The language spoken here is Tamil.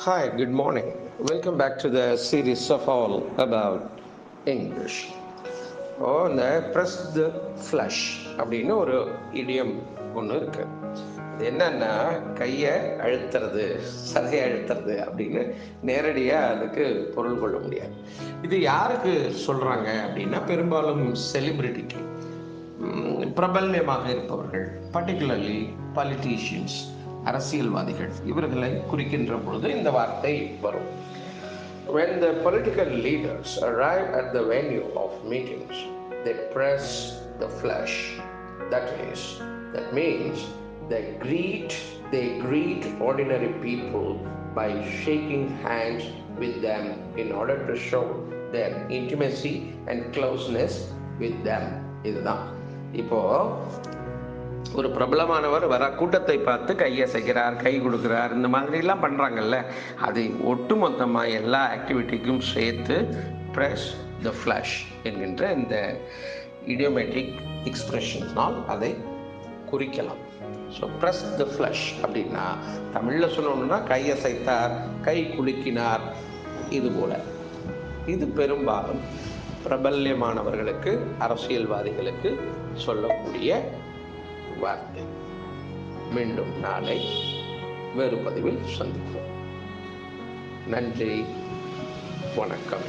Hi, good morning. Welcome back to the series of all about English. இந்த ப்ரெஸ் த ஃப்ளஷ் அப்படின்னு ஒரு இடியம் ஒன்று இருக்கு. இது என்னன்னா கையை அழுத்துறது, சதையை அழுத்துறது அப்படின்னு நேரடியாக அதுக்கு பொருள் கொள்ள முடியாது. இது யாருக்கு சொல்றாங்க அப்படின்னா பெரும்பாலும் செலிபிரிட்டிக்கு, பிரபல்யமாக இருப்பவர்கள், பர்டிகுலர்லி பாலிட்டிஷியன்ஸ், அரசியல்வாதிகள், இவர்களை குறிக்கின்ற பொழுது இந்த வார்த்தை வரும். When the political leaders arrive at the venue of meetings, they press the flesh. That means they greet ordinary people by shaking hands with them in order to show their intimacy and closeness with them. இதுதான். இப்போ ஒரு பிரபலமானவர் வர கூட்டத்தை பார்த்து கையசைக்கிறார், கை கொடுக்கிறார், இந்த மாதிரிலாம் பண்ணுறாங்கல்ல, அது ஒட்டுமொத்தமாக எல்லா ஆக்டிவிட்டிக்கும் சேர்த்து ப்ரெஸ் த ஃப்ளஷ் என்கின்ற இந்த இடியோமேட்டிக் எக்ஸ்பிரஷன்னால் அதை குறிக்கலாம். ஸோ ப்ரெஸ் த ஃப்ளஷ் அப்படின்னா தமிழில் சொல்லணும்னா கையசைத்தார், கை குலுக்கினார், இது போல. இது பெரும்பாலும் பிரபல்யமானவர்களுக்கு, அரசியல்வாதிகளுக்கு சொல்லக்கூடிய வார்த்தை. மீண்டும் நாளை வேறு பதிவில் சந்திப்போம். நன்றி, வணக்கம்.